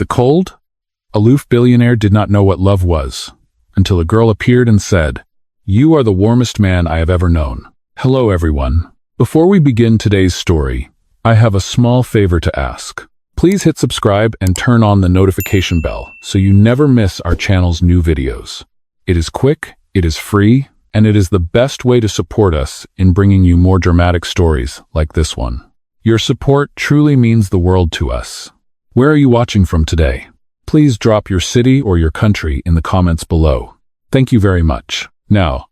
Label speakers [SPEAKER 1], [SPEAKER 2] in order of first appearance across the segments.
[SPEAKER 1] The cold, aloof billionaire did not know what love was, until a girl appeared and said, "You are the warmest man I have ever known." Hello everyone. Before we begin today's story, I have a small favor to ask. Please hit subscribe and turn on the notification bell so you never miss our channel's new videos. It is quick, it is free, and it is the best way to support us in bringing you more dramatic stories like this one. Your support truly means the world to us. Where are you watching from today? Please drop your city or your country in the comments below. Thank you very much. Now,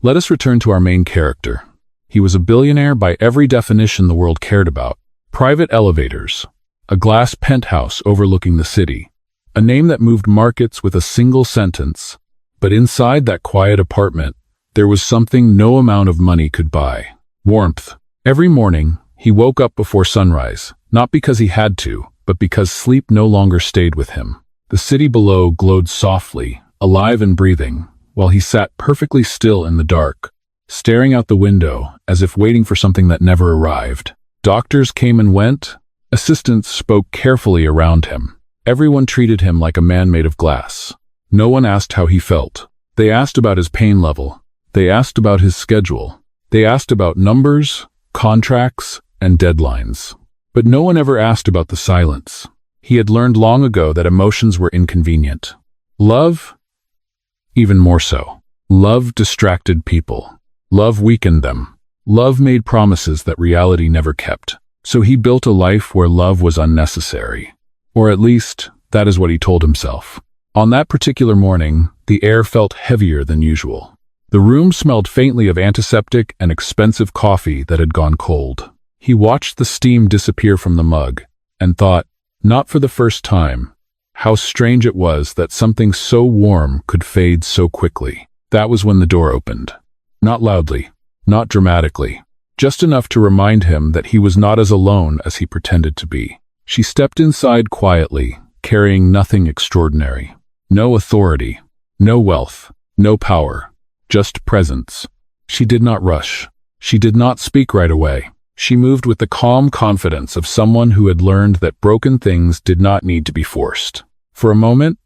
[SPEAKER 1] let us return to our main character. He was a billionaire by every definition the world cared about. Private elevators, a glass penthouse overlooking the city, a name that moved markets with a single sentence. But inside that quiet apartment, there was something no amount of money could buy. Warmth. Every morning, he woke up before sunrise, not because he had to, but because sleep no longer stayed with him. The city below glowed softly, alive and breathing, while he sat perfectly still in the dark, staring out the window as if waiting for something that never arrived. Doctors came and went. Assistants spoke carefully around him. Everyone treated him like a man made of glass. No one asked how he felt. They asked about his pain level. They asked about his schedule. They asked about numbers, contracts, and deadlines. But no one ever asked about the silence. He had learned long ago that emotions were inconvenient. Love, even more so. Love distracted people. Love weakened them. Love made promises that reality never kept. So he built a life where love was unnecessary. Or at least, that is what he told himself. On that particular morning, the air felt heavier than usual. The room smelled faintly of antiseptic and expensive coffee that had gone cold. He watched the steam disappear from the mug and thought, not for the first time, how strange it was that something so warm could fade so quickly. That was when the door opened. Not loudly, not dramatically, just enough to remind him that he was not as alone as he pretended to be. She stepped inside quietly, carrying nothing extraordinary. No authority, no wealth, no power, just presence. She did not rush. She did not speak right away. She moved with the calm confidence of someone who had learned that broken things did not need to be forced. For a moment,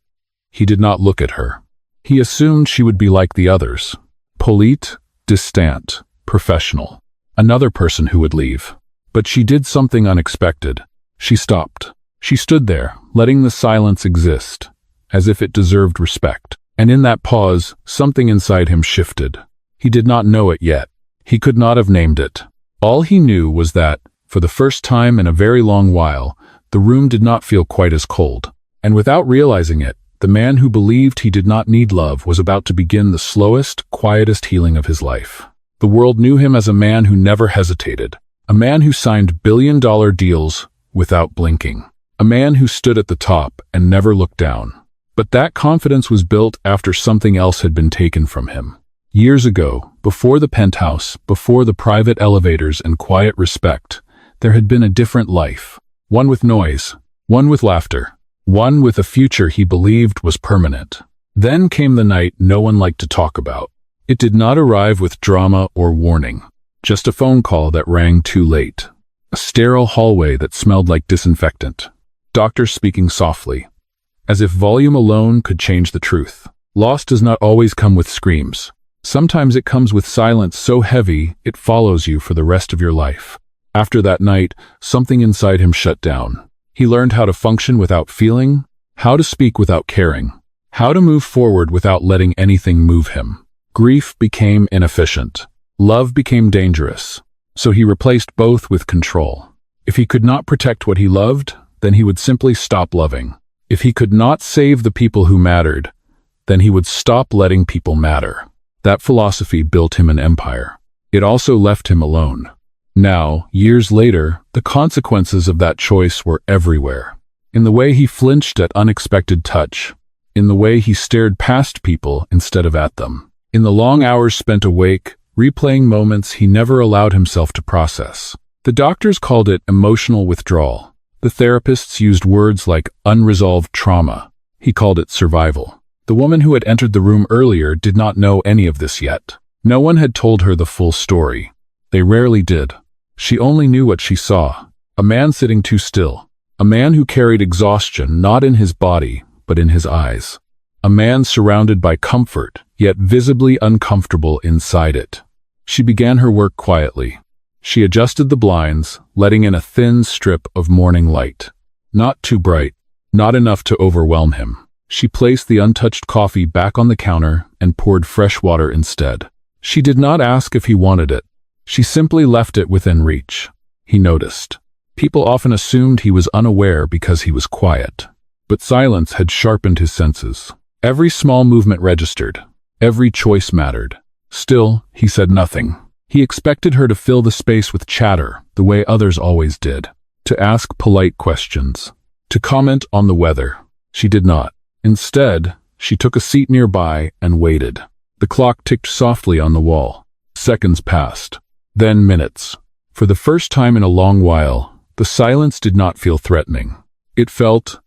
[SPEAKER 1] he did not look at her. He assumed she would be like the others. Polite, distant, professional. Another person who would leave. But she did something unexpected. She stopped. She stood there, letting the silence exist, as if it deserved respect. And in that pause, something inside him shifted. He did not know it yet. He could not have named it. All he knew was that, for the first time in a very long while, the room did not feel quite as cold. And without realizing it, the man who believed he did not need love was about to begin the slowest, quietest healing of his life. The world knew him as a man who never hesitated, a man who signed billion-dollar deals without blinking, a man who stood at the top and never looked down. But that confidence was built after something else had been taken from him. Years ago, before the penthouse, before the private elevators and quiet respect, there had been a different life. One with noise, one with laughter, one with a future he believed was permanent. Then came the night no one liked to talk about. It did not arrive with drama or warning, just a phone call that rang too late. A sterile hallway that smelled like disinfectant. Doctors speaking softly, as if volume alone could change the truth. Loss does not always come with screams. Sometimes it comes with silence so heavy it follows you for the rest of your life. After that night, something inside him shut down. He learned how to function without feeling, how to speak without caring, how to move forward without letting anything move him. Grief became inefficient. Love became dangerous. So he replaced both with control. If he could not protect what he loved, then he would simply stop loving. If he could not save the people who mattered, then he would stop letting people matter. That philosophy built him an empire. It also left him alone. Now, years later, the consequences of that choice were everywhere. In the way he flinched at unexpected touch, in the way he stared past people instead of at them, in the long hours spent awake, replaying moments he never allowed himself to process. The doctors called it emotional withdrawal. The therapists used words like unresolved trauma. He called it survival. The woman who had entered the room earlier did not know any of this yet. No one had told her the full story. They rarely did. She only knew what she saw. A man sitting too still. A man who carried exhaustion not in his body, but in his eyes. A man surrounded by comfort, yet visibly uncomfortable inside it. She began her work quietly. She adjusted the blinds, letting in a thin strip of morning light. Not too bright, not enough to overwhelm him. She placed the untouched coffee back on the counter and poured fresh water instead. She did not ask if he wanted it. She simply left it within reach. He noticed. People often assumed he was unaware because he was quiet. But silence had sharpened his senses. Every small movement registered. Every choice mattered. Still, he said nothing. He expected her to fill the space with chatter, the way others always did. To ask polite questions. To comment on the weather. She did not. Instead, she took a seat nearby and waited. The clock ticked softly on the wall. Seconds passed. Then minutes. For the first time in a long while, the silence did not feel threatening. It felt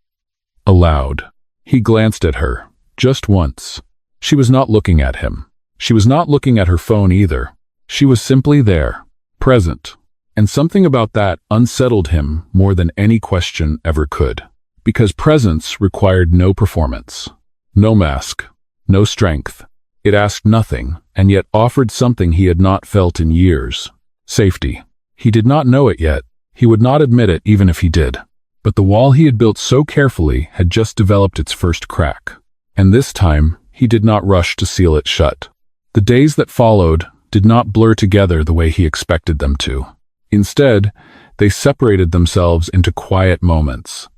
[SPEAKER 1] allowed. He glanced at her, just once. She was not looking at him. She was not looking at her phone either. She was simply there, present. And something about that unsettled him more than any question ever could. Because presence required no performance, no mask, no strength. It asked nothing, and yet offered something he had not felt in years. Safety. He did not know it yet. He would not admit it even if he did. But the wall he had built so carefully had just developed its first crack. And this time, he did not rush to seal it shut. The days that followed did not blur together the way he expected them to. Instead, they separated themselves into quiet moments.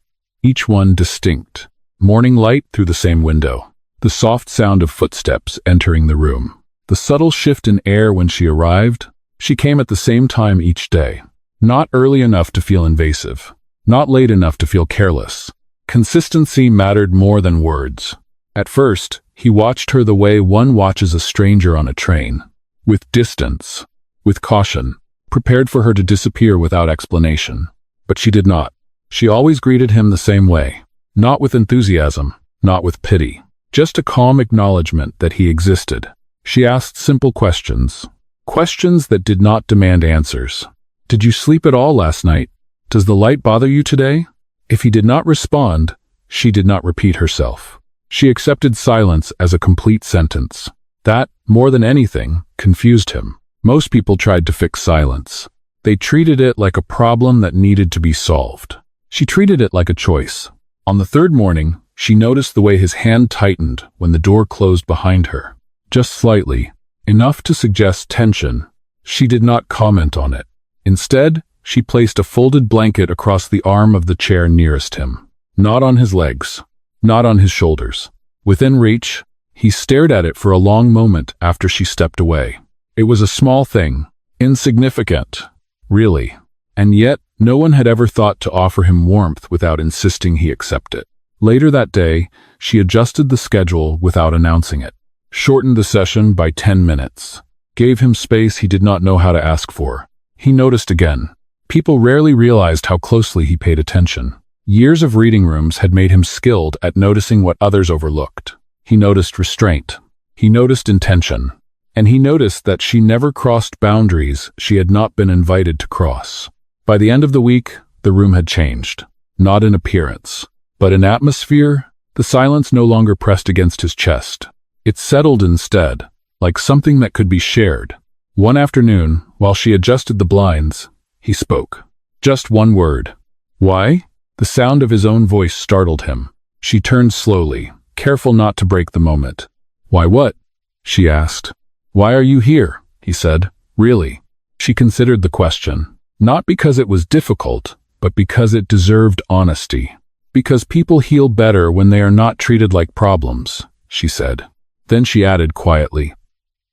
[SPEAKER 1] Each one distinct. Morning light through the same window. The soft sound of footsteps entering the room. The subtle shift in air when she arrived. She came at the same time each day. Not early enough to feel invasive. Not late enough to feel careless. Consistency mattered more than words. At first, he watched her the way one watches a stranger on a train. With distance. With caution. Prepared for her to disappear without explanation. But she did not. She always greeted him the same way. Not with enthusiasm, not with pity. Just a calm acknowledgement that he existed. She asked simple questions. Questions that did not demand answers. Did you sleep at all last night? Does the light bother you today? If he did not respond, she did not repeat herself. She accepted silence as a complete sentence. That, more than anything, confused him. Most people tried to fix silence. They treated it like a problem that needed to be solved. She treated it like a choice. On the third morning, she noticed the way his hand tightened when the door closed behind her. Just slightly, enough to suggest tension. She did not comment on it. Instead, she placed a folded blanket across the arm of the chair nearest him. Not on his legs, not on his shoulders. Within reach, he stared at it for a long moment after she stepped away. It was a small thing, insignificant, really. And yet, no one had ever thought to offer him warmth without insisting he accept it. Later that day, she adjusted the schedule without announcing it. Shortened the session by 10 minutes. Gave him space he did not know how to ask for. He noticed again. People rarely realized how closely he paid attention. Years of reading rooms had made him skilled at noticing what others overlooked. He noticed restraint. He noticed intention. And he noticed that she never crossed boundaries she had not been invited to cross. By the end of the week, the room had changed. Not in appearance, but in atmosphere. The silence no longer pressed against his chest. It settled instead, like something that could be shared. One afternoon, while she adjusted the blinds, he spoke. Just one word. Why? The sound of his own voice startled him. She turned slowly, careful not to break the moment. Why what? She asked. Why are you here? He said. Really? She considered the question. Not because it was difficult, but because it deserved honesty. Because people heal better when they are not treated like problems, she said. Then she added quietly,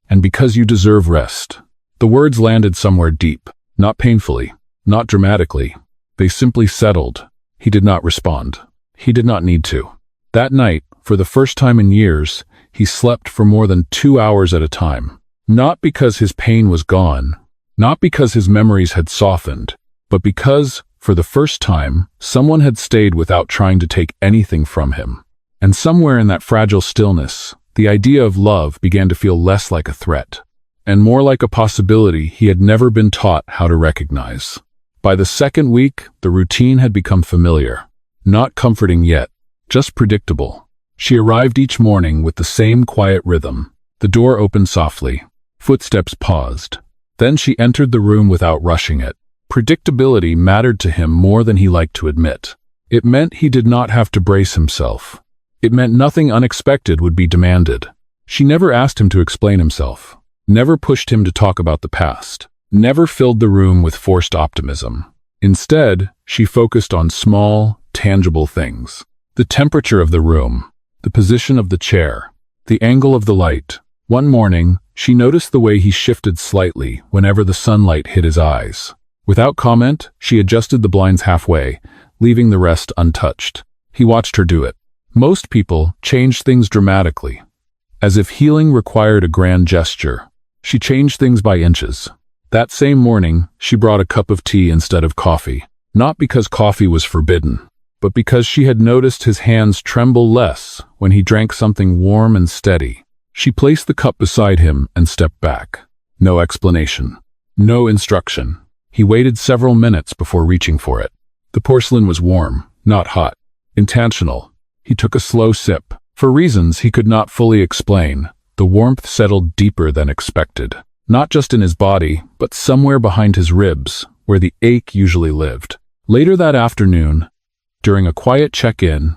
[SPEAKER 1] and because you deserve rest. The words landed somewhere deep, not painfully, not dramatically. They simply settled. He did not respond. He did not need to. That night, for the first time in years, he slept for more than 2 hours at a time. Not because his pain was gone, not because his memories had softened, but because, for the first time, someone had stayed without trying to take anything from him. And somewhere in that fragile stillness, the idea of love began to feel less like a threat, and more like a possibility he had never been taught how to recognize. By the second week, the routine had become familiar. Not comforting yet, just predictable. She arrived each morning with the same quiet rhythm. The door opened softly. Footsteps paused. Then she entered the room without rushing it. Predictability mattered to him more than he liked to admit. It meant he did not have to brace himself. It meant nothing unexpected would be demanded. She never asked him to explain himself, never pushed him to talk about the past, never filled the room with forced optimism. Instead, she focused on small, tangible things. The temperature of the room, the position of the chair, the angle of the light. One morning, she noticed the way he shifted slightly whenever the sunlight hit his eyes. Without comment, she adjusted the blinds halfway, leaving the rest untouched. He watched her do it. Most people change things dramatically, as if healing required a grand gesture. She changed things by inches. That same morning, she brought a cup of tea instead of coffee, not because coffee was forbidden, but because she had noticed his hands tremble less when he drank something warm and steady. She placed the cup beside him and stepped back. No explanation. No instruction. He waited several minutes before reaching for it. The porcelain was warm, not hot. Intentional. He took a slow sip. For reasons he could not fully explain, the warmth settled deeper than expected. Not just in his body, but somewhere behind his ribs, where the ache usually lived. Later that afternoon, during a quiet check-in,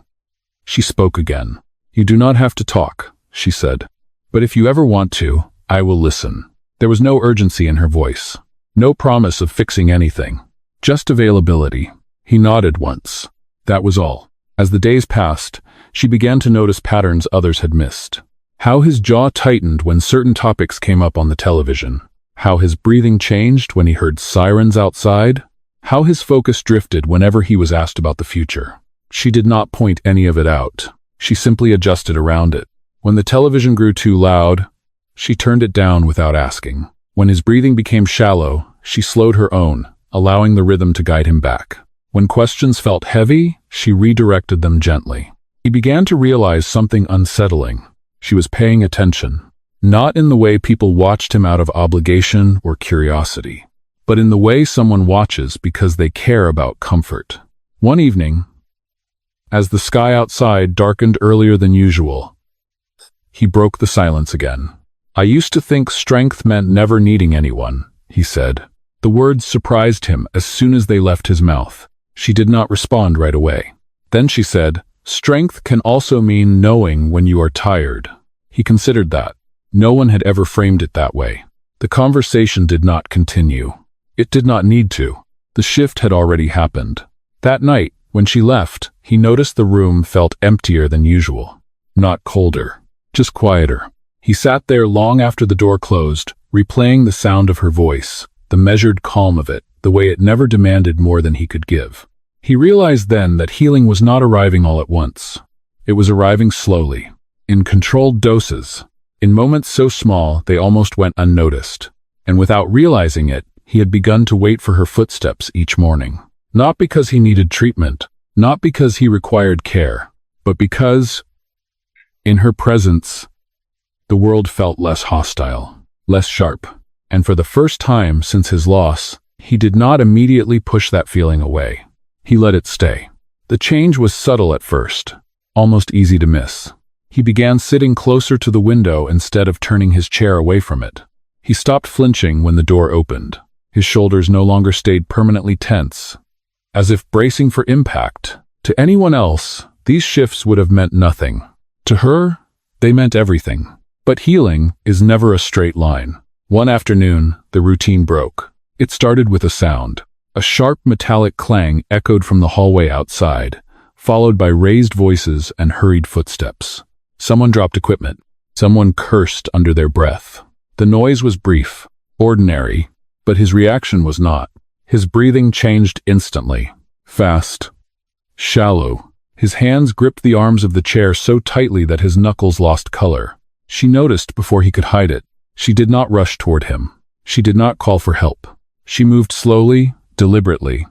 [SPEAKER 1] she spoke again. "You do not have to talk," she said. "But if you ever want to, I will listen." There was no urgency in her voice. No promise of fixing anything. Just availability. He nodded once. That was all. As the days passed, she began to notice patterns others had missed. How his jaw tightened when certain topics came up on the television. How his breathing changed when he heard sirens outside. How his focus drifted whenever he was asked about the future. She did not point any of it out. She simply adjusted around it. When the television grew too loud, she turned it down without asking. When his breathing became shallow, she slowed her own, allowing the rhythm to guide him back. When questions felt heavy, she redirected them gently. He began to realize something unsettling. She was paying attention, not in the way people watched him out of obligation or curiosity, but in the way someone watches because they care about comfort. One evening, as the sky outside darkened earlier than usual, he broke the silence again. "I used to think strength meant never needing anyone," he said. The words surprised him as soon as they left his mouth. She did not respond right away. Then she said, "Strength can also mean knowing when you are tired." He considered that. No one had ever framed it that way. The conversation did not continue. It did not need to. The shift had already happened. That night, when she left, he noticed the room felt emptier than usual. Not colder, just quieter. He sat there long after the door closed, replaying the sound of her voice, the measured calm of it, the way it never demanded more than he could give. He realized then that healing was not arriving all at once. It was arriving slowly, in controlled doses, in moments so small they almost went unnoticed. And without realizing it, he had begun to wait for her footsteps each morning. Not because he needed treatment, not because he required care, but because, in her presence, the world felt less hostile, less sharp. And for the first time since his loss, he did not immediately push that feeling away. He let it stay. The change was subtle at first, almost easy to miss. He began sitting closer to the window instead of turning his chair away from it. He stopped flinching when the door opened. His shoulders no longer stayed permanently tense, as if bracing for impact. To anyone else, these shifts would have meant nothing. To her, they meant everything. But healing is never a straight line. One afternoon, the routine broke. It started with a sound. A sharp metallic clang echoed from the hallway outside, followed by raised voices and hurried footsteps. Someone dropped equipment. Someone cursed under their breath. The noise was brief, ordinary, but his reaction was not. His breathing changed instantly. Fast. Shallow. His hands gripped the arms of the chair so tightly that his knuckles lost color. She noticed before he could hide it. She did not rush toward him. She did not call for help. She moved slowly, deliberately,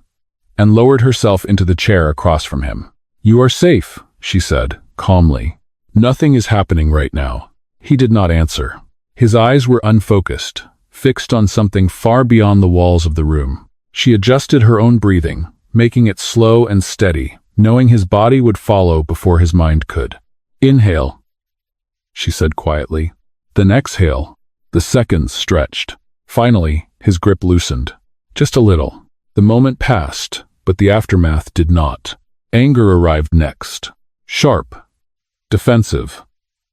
[SPEAKER 1] and lowered herself into the chair across from him. "You are safe," she said, calmly. "Nothing is happening right now." He did not answer. His eyes were unfocused, fixed on something far beyond the walls of the room. She adjusted her own breathing, making it slow and steady, knowing his body would follow before his mind could. "Inhale," she said quietly. Then exhale. The seconds stretched. Finally, his grip loosened. Just a little. The moment passed, but the aftermath did not. Anger arrived next. Sharp. Defensive.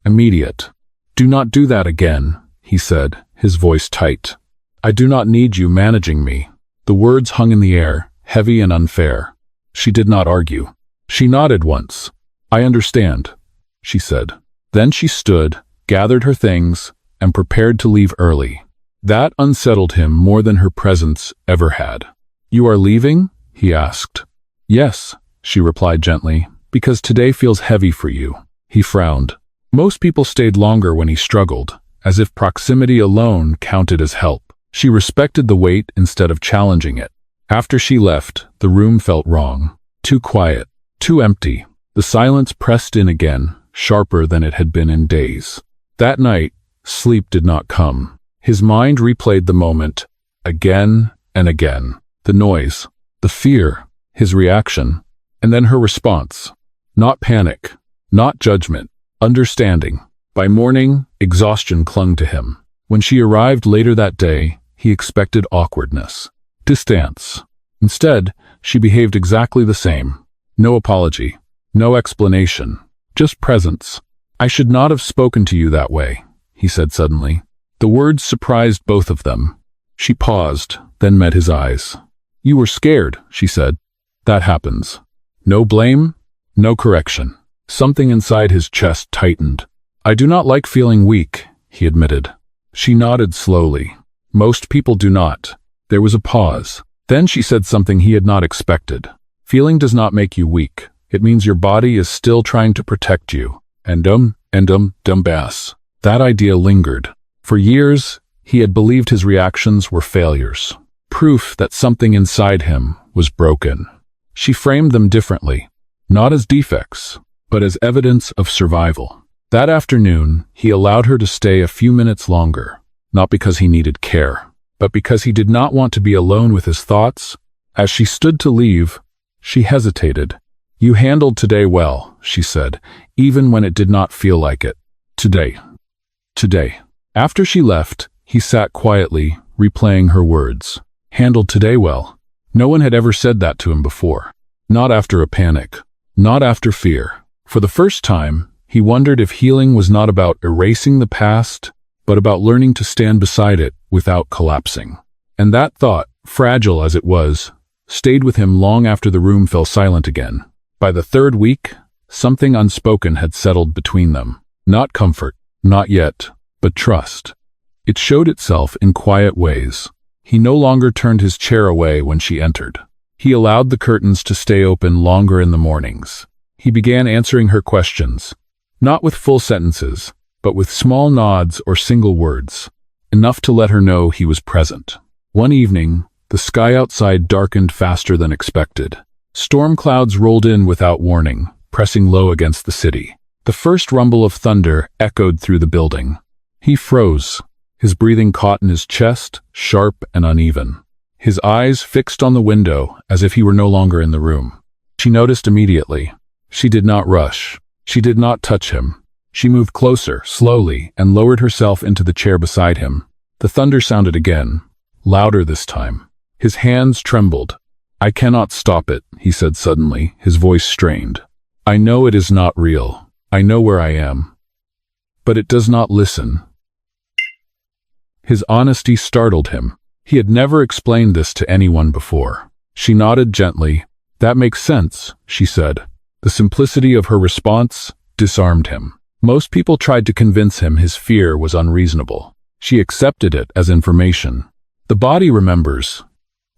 [SPEAKER 1] Immediate. "Do not do that again," he said, his voice tight. "I do not need you managing me." The words hung in the air, heavy and unfair. She did not argue. She nodded once. "I understand," she said. Then she stood, gathered her things, and prepared to leave early. That unsettled him more than her presence ever had. "You are leaving?" he asked. "Yes," she replied gently, "because today feels heavy for you." He frowned. Most people stayed longer when he struggled, as if proximity alone counted as help. She respected the wait instead of challenging it. After she left, the room felt wrong. Too quiet, too empty. The silence pressed in again, sharper than it had been in days. That night, sleep did not come. His mind replayed the moment, again and again. The noise, the fear, his reaction, and then her response. Not panic, not judgment, understanding. By morning, exhaustion clung to him. When she arrived later that day, he expected awkwardness, distance. Instead, she behaved exactly the same. No apology, no explanation, just presence. "I should not have spoken to you that way," he said suddenly. The words surprised both of them. She paused, then met his eyes. "You were scared," she said. "That happens." No blame, no correction. Something inside his chest tightened. "I do not like feeling weak," he admitted. She nodded slowly. Most people do not. There was a pause. Then she said something he had not expected. "Feeling does not make you weak. It means your body is still trying to protect you." And bass. That idea lingered. For years, he had believed his reactions were failures. Proof that something inside him was broken. She framed them differently. Not as defects, but as evidence of survival. That afternoon, he allowed her to stay a few minutes longer. Not because he needed care, but because he did not want to be alone with his thoughts. As she stood to leave, she hesitated. "You handled today well," she said, even when it did not feel like it. Today. After she left, he sat quietly, replaying her words. Handled today well. No one had ever said that to him before. Not after a panic. Not after fear. For the first time, he wondered if healing was not about erasing the past, but about learning to stand beside it without collapsing. And that thought, fragile as it was, stayed with him long after the room fell silent again. By the third week, something unspoken had settled between them. Not comfort, not yet, but trust. It showed itself in quiet ways. He no longer turned his chair away when she entered. He allowed the curtains to stay open longer in the mornings. He began answering her questions, not with full sentences, but with small nods or single words, enough to let her know he was present. One evening, the sky outside darkened faster than expected. Storm clouds rolled in without warning, pressing low against the city. The first rumble of thunder echoed through the building. He froze, his breathing caught in his chest, sharp and uneven. His eyes fixed on the window as if he were no longer in the room. She noticed immediately. She did not rush. She did not touch him. She moved closer, slowly, and lowered herself into the chair beside him. The thunder sounded again, louder this time. His hands trembled. "I cannot stop it," he said suddenly, his voice strained. "I know it is not real. I know where I am. But it does not listen." His honesty startled him. He had never explained this to anyone before. She nodded gently. "That makes sense," she said. The simplicity of her response disarmed him. Most people tried to convince him his fear was unreasonable. She accepted it as information. "The body remembers,"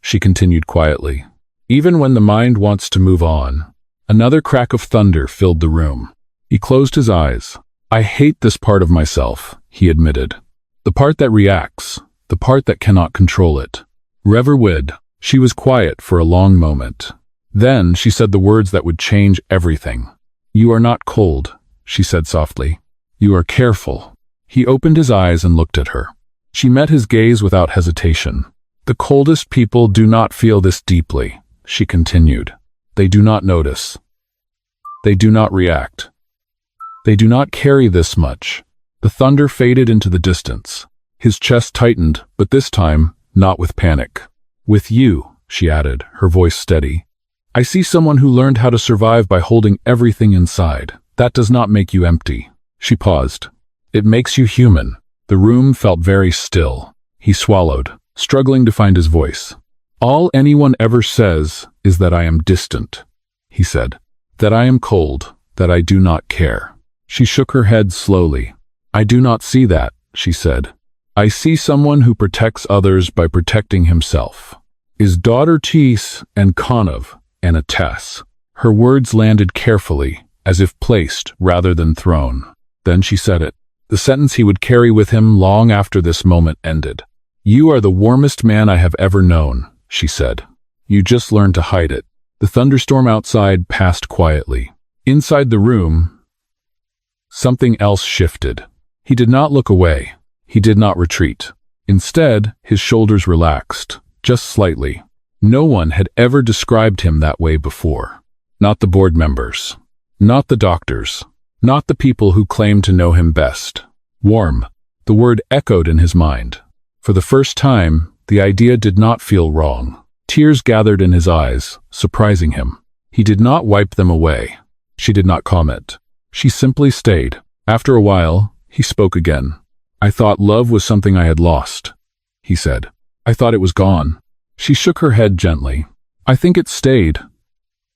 [SPEAKER 1] she continued quietly, "even when the mind wants to move on." Another crack of thunder filled the room. He closed his eyes. "I hate this part of myself," he admitted. "The part that reacts, the part that cannot control it." Reverwid. She was quiet for a long moment. Then she said the words that would change everything. "You are not cold," she said softly. "You are careful." He opened his eyes and looked at her. She met his gaze without hesitation. The coldest people do not feel this deeply, she continued. They do not notice. They do not react. They do not carry this much. The thunder faded into the distance. His chest tightened, but this time, not with panic. With you, she added, her voice steady. I see someone who learned how to survive by holding everything inside. That does not make you empty. She paused. It makes you human. The room felt very still. He swallowed, struggling to find his voice. All anyone ever says is that I am distant, he said. That I am cold, that I do not care. She shook her head slowly. I do not see that, she said. I see someone who protects others by protecting himself. Is daughter Tis and Kanav and a Tess. Her words landed carefully, as if placed rather than thrown. Then she said it, the sentence he would carry with him long after this moment ended. You are the warmest man I have ever known, she said. You just learned to hide it. The thunderstorm outside passed quietly. Inside the room, something else shifted. He did not look away. He did not retreat. Instead, his shoulders relaxed, just slightly. No one had ever described him that way before. Not the board members. Not the doctors. Not the people who claimed to know him best. Warm. The word echoed in his mind. For the first time, the idea did not feel wrong. Tears gathered in his eyes, surprising him. He did not wipe them away. She did not comment. She simply stayed. After a while, he spoke again. I thought love was something I had lost, he said. I thought it was gone. She shook her head gently. I think it stayed,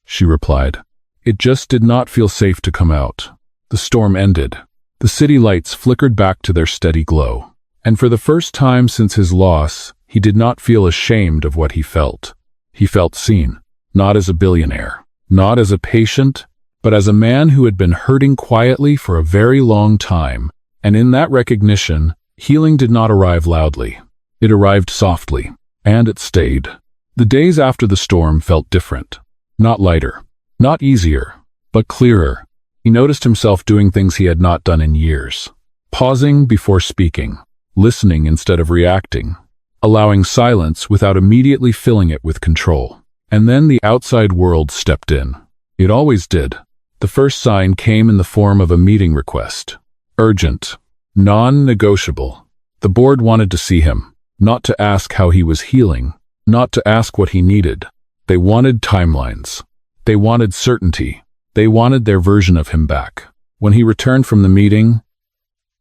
[SPEAKER 1] she replied. It just did not feel safe to come out. The storm ended. The city lights flickered back to their steady glow. And for the first time since his loss, he did not feel ashamed of what he felt. He felt seen, not as a billionaire, not as a patient, but as a man who had been hurting quietly for a very long time. And in that recognition, healing did not arrive loudly. It arrived softly, and it stayed. The days after the storm felt different. Not lighter, not easier, but clearer. He noticed himself doing things he had not done in years. Pausing before speaking, listening instead of reacting, allowing silence without immediately filling it with control. And then the outside world stepped in. It always did. The first sign came in the form of a meeting request. Urgent. Non-negotiable. The board wanted to see him, not to ask how he was healing, not to ask what he needed. They wanted timelines. They wanted certainty. They wanted their version of him back. When he returned from the meeting,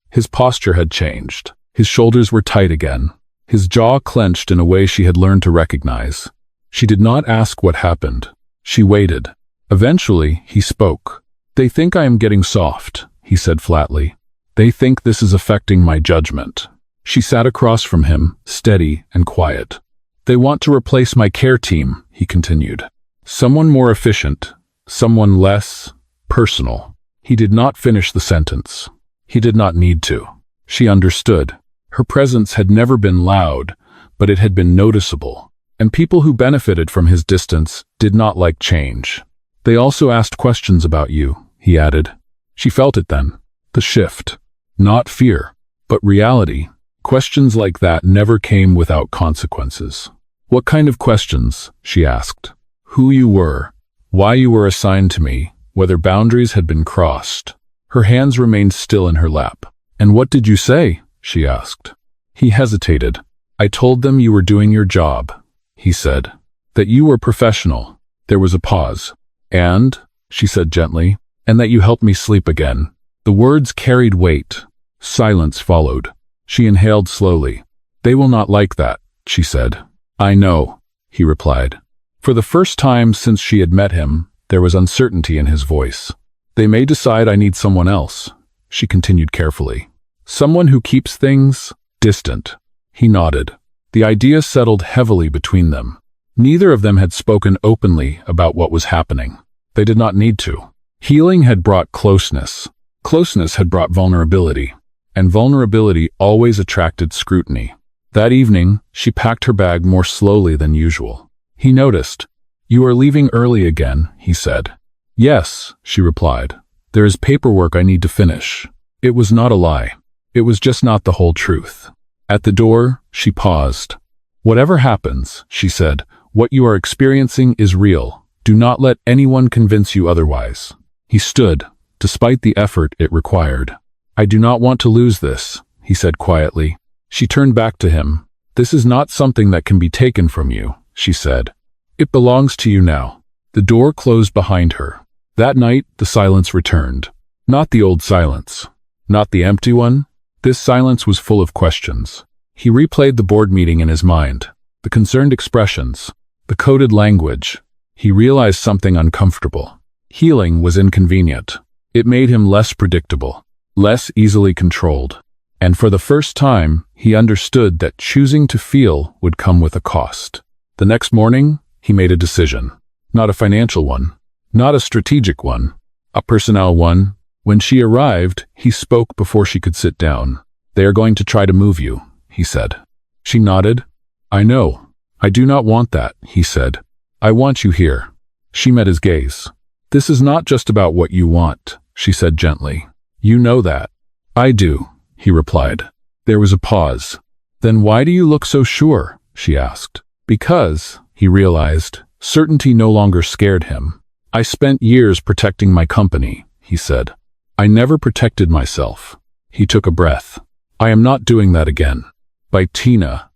[SPEAKER 1] his posture had changed. His shoulders were tight again. His jaw clenched in a way she had learned to recognize. She did not ask what happened. She waited. Eventually, he spoke. They think I am getting soft, he said flatly. They think this is affecting my judgment. She sat across from him, steady and quiet. They want to replace my care team, he continued. Someone more efficient, someone less personal. He did not finish the sentence. He did not need to. She understood. Her presence had never been loud, but it had been noticeable. And people who benefited from his distance did not like change. They also asked questions about you, he added. She felt it then. The shift. Not fear, but reality. Questions like that never came without consequences. What kind of questions? She asked. Who you were, why you were assigned to me, whether boundaries had been crossed. Her hands remained still in her lap. And what did you say? She asked. He hesitated. I told them you were doing your job, he said. That you were professional. There was a pause. And, she said gently, and that you helped me sleep again. The words carried weight. Silence followed. She inhaled slowly. They will not like that, she said. I know, he replied. For the first time since she had met him, there was uncertainty in his voice. They may decide I need someone else, she continued carefully. Someone who keeps things distant. He nodded. The idea settled heavily between them. Neither of them had spoken openly about what was happening. They did not need to. Healing had brought closeness. Closeness had brought vulnerability. And vulnerability always attracted scrutiny. That evening, she packed her bag more slowly than usual. He noticed. You are leaving early again, he said. Yes, she replied. There is paperwork I need to finish. It was not a lie. It was just not the whole truth. At the door, she paused. Whatever happens, she said, what you are experiencing is real. Do not let anyone convince you otherwise. He stood, despite the effort it required. I do not want to lose this, he said quietly. She turned back to him. This is not something that can be taken from you, she said. It belongs to you now. The door closed behind her. That night, the silence returned. Not the old silence. Not the empty one. This silence was full of questions. He replayed the board meeting in his mind. The concerned expressions. The coded language. He realized something uncomfortable. Healing was inconvenient. It made him less predictable, less easily controlled. And for the first time, he understood that choosing to feel would come with a cost. The next morning, he made a decision. Not a financial one. Not a strategic one. A personnel one. When she arrived, he spoke before she could sit down. They are going to try to move you, he said. She nodded. I know. I do not want that, he said. I want you here. She met his gaze. This is not just about what you want, she said gently. You know that. I do, he replied. There was a pause. Then why do you look so sure? She asked. Because, he realized, certainty no longer scared him. I spent years protecting my company, he said. I never protected myself. He took a breath. I am not doing that again. By Tina.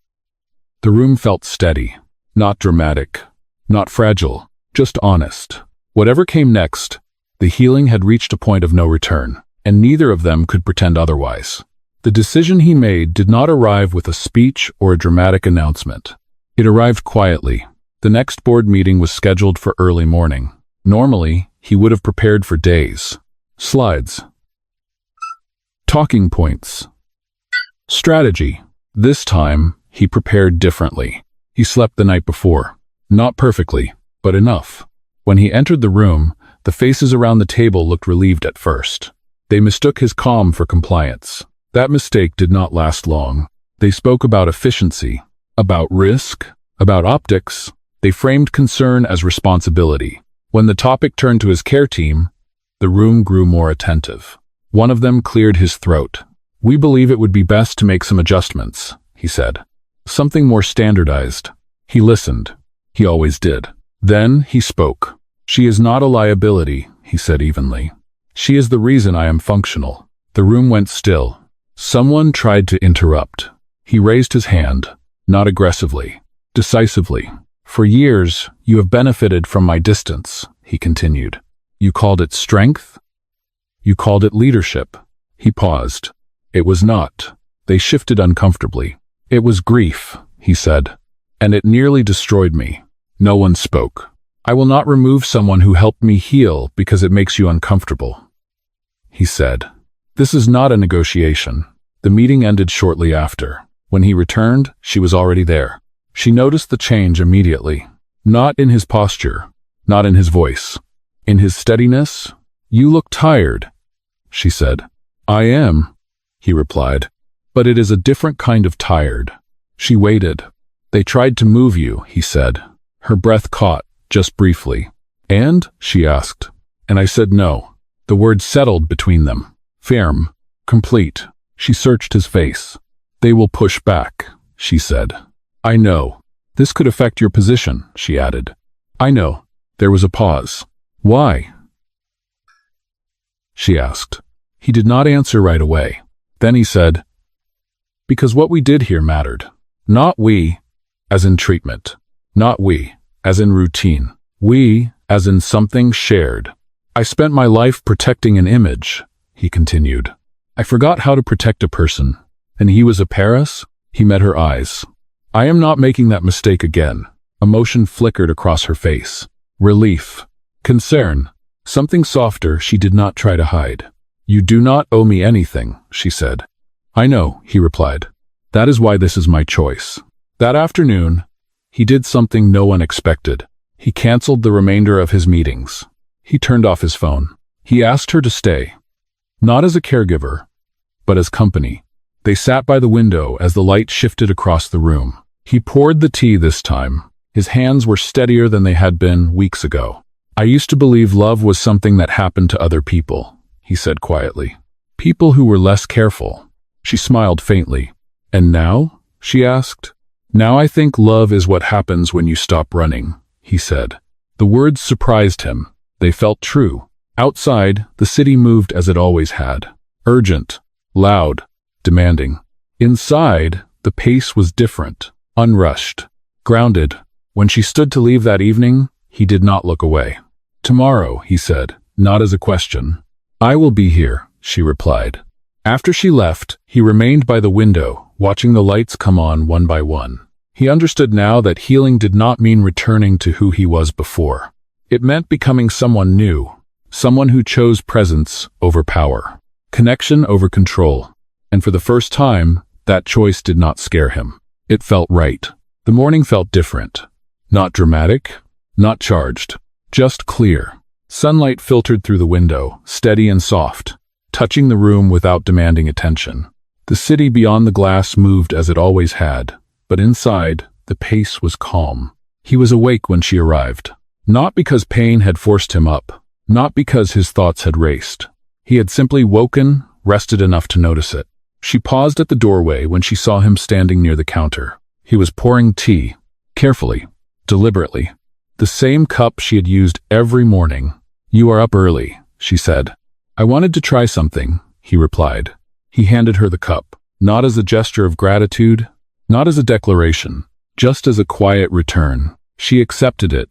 [SPEAKER 1] The room felt steady, not dramatic, not fragile, just honest. Whatever came next, the healing had reached a point of no return, and neither of them could pretend otherwise. The decision he made did not arrive with a speech or a dramatic announcement. It arrived quietly. The next board meeting was scheduled for early morning. Normally, he would have prepared for days. Slides. Talking points. Strategy. This time, he prepared differently. He slept the night before. Not perfectly, but enough. When he entered the room, the faces around the table looked relieved at first. They mistook his calm for compliance. That mistake did not last long. They spoke about efficiency, about risk, about optics. They framed concern as responsibility. When the topic turned to his care team, the room grew more attentive. One of them cleared his throat. We believe it would be best to make some adjustments, he said. Something more standardized. He listened. He always did. Then he spoke. She is not a liability, he said evenly. She is the reason I am functional. The room went still. Someone tried to interrupt. He raised his hand, not aggressively, decisively. For years, you have benefited from my distance, he continued. You called it strength? You called it leadership. He paused. It was not. They shifted uncomfortably. It was grief, he said, and it nearly destroyed me. No one spoke. I will not remove someone who helped me heal because it makes you uncomfortable, he said. This is not a negotiation. The meeting ended shortly after. When he returned, she was already there. She noticed the change immediately. Not in his posture, not in his voice. In his steadiness. You look tired, she said. I am, he replied. But it is a different kind of tired. She waited. They tried to move you, he said. Her breath caught, just briefly. And? She asked. And I said no. The words settled between them. Firm. Complete. She searched his face. They will push back, she said. I know. This could affect your position, she added. I know. There was a pause. Why? She asked. He did not answer right away. Then he said, because what we did here mattered. Not we, as in treatment. Not we, as in routine. We, as in something shared. I spent my life protecting an image, he continued. I forgot how to protect a person. And he was a Paris? He met her eyes. I am not making that mistake again. Emotion flickered across her face. Relief. Concern. Something softer she did not try to hide. You do not owe me anything, she said. I know, he replied. That is why this is my choice. That afternoon, he did something no one expected. He canceled the remainder of his meetings. He turned off his phone. He asked her to stay. Not as a caregiver, but as company. They sat by the window as the light shifted across the room. He poured the tea this time. His hands were steadier than they had been weeks ago. I used to believe love was something that happened to other people, he said quietly. People who were less careful. She smiled faintly. And now? She asked. Now I think love is what happens when you stop running, he said. The words surprised him. They felt true. Outside, the city moved as it always had. Urgent, loud, demanding. Inside, the pace was different, unrushed, grounded. When she stood to leave that evening, he did not look away. Tomorrow, he said, not as a question. I will be here, she replied. After she left, he remained by the window, watching the lights come on one by one. He understood now that healing did not mean returning to who he was before. It meant becoming someone new, someone who chose presence over power, connection over control. And for the first time, that choice did not scare him. It felt right. The morning felt different. Not dramatic, not charged, just clear. Sunlight filtered through the window, steady and soft, touching the room without demanding attention. The city beyond the glass moved as it always had, but inside, the pace was calm. He was awake when she arrived. Not because pain had forced him up, not because his thoughts had raced. He had simply woken, rested enough to notice it. She paused at the doorway when she saw him standing near the counter. He was pouring tea, carefully, deliberately. The same cup she had used every morning. You are up early, she said. I wanted to try something, he replied. He handed her the cup, not as a gesture of gratitude, not as a declaration, just as a quiet return. She accepted it,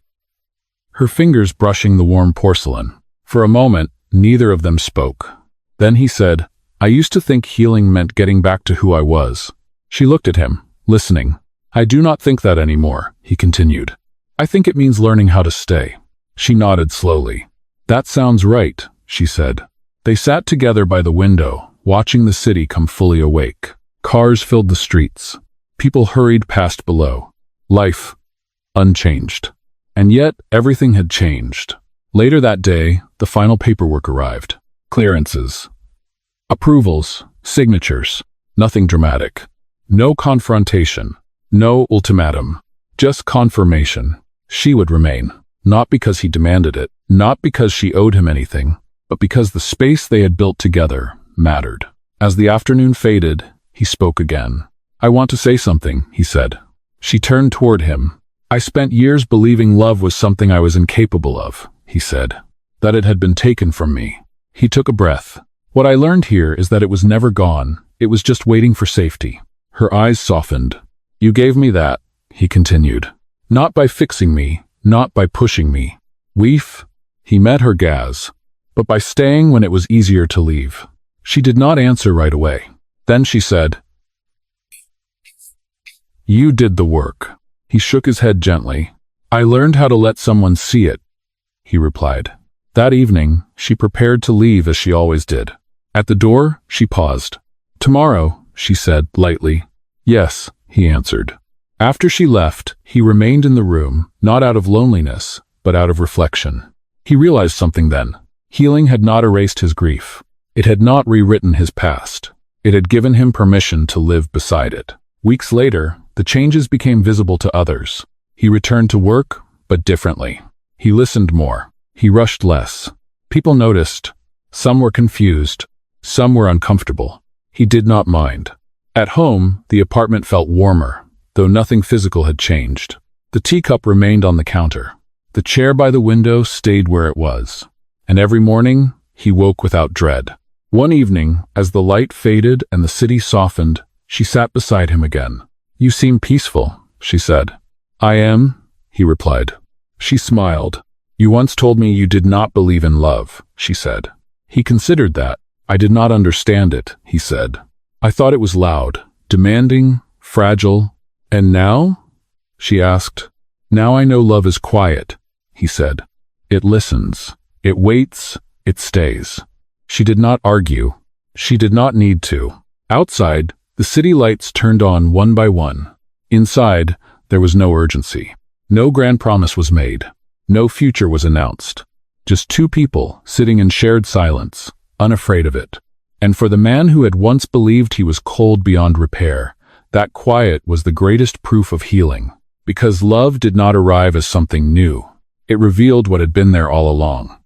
[SPEAKER 1] her fingers brushing the warm porcelain. For a moment, neither of them spoke. Then he said, I used to think healing meant getting back to who I was. She looked at him, listening. I do not think that anymore, he continued. I think it means learning how to stay. She nodded slowly. That sounds right, she said. They sat together by the window, watching the city come fully awake. Cars filled the streets. People hurried past below. Life, unchanged. And yet, everything had changed. Later that day, the final paperwork arrived. Clearances. Approvals, signatures, nothing dramatic. No confrontation, no ultimatum, just confirmation. She would remain, not because he demanded it, not because she owed him anything, but because the space they had built together mattered. As the afternoon faded, he spoke again. I want to say something, he said. She turned toward him. I spent years believing love was something I was incapable of, he said, that it had been taken from me. He took a breath. What I learned here is that it was never gone. It was just waiting for safety. Her eyes softened. You gave me that, he continued. Not by fixing me, not by pushing me. He met her gaze, but by staying when it was easier to leave. She did not answer right away. Then she said, You did the work. He shook his head gently. I learned how to let someone see it, he replied. That evening, she prepared to leave as she always did. At the door, she paused. Tomorrow, she said lightly. Yes, he answered. After she left, he remained in the room, not out of loneliness, but out of reflection. He realized something then. Healing had not erased his grief. It had not rewritten his past. It had given him permission to live beside it. Weeks later, the changes became visible to others. He returned to work, but differently. He listened more. He rushed less. People noticed. Some were confused. Some were uncomfortable. He did not mind. At home, the apartment felt warmer, though nothing physical had changed. The teacup remained on the counter. The chair by the window stayed where it was. And every morning, he woke without dread. One evening, as the light faded and the city softened, she sat beside him again. You seem peaceful, she said. I am, he replied. She smiled. You once told me you did not believe in love, she said. He considered that. I did not understand it, he said. I thought it was loud, demanding, fragile. And now? She asked. Now I know love is quiet, he said. It listens. It waits. It stays. She did not argue. She did not need to. Outside, the city lights turned on one by one. Inside, there was no urgency. No grand promise was made. No future was announced. Just two people sitting in shared silence, unafraid of it. And for the man who had once believed he was cold beyond repair, that quiet was the greatest proof of healing. Because love did not arrive as something new. It revealed what had been there all along.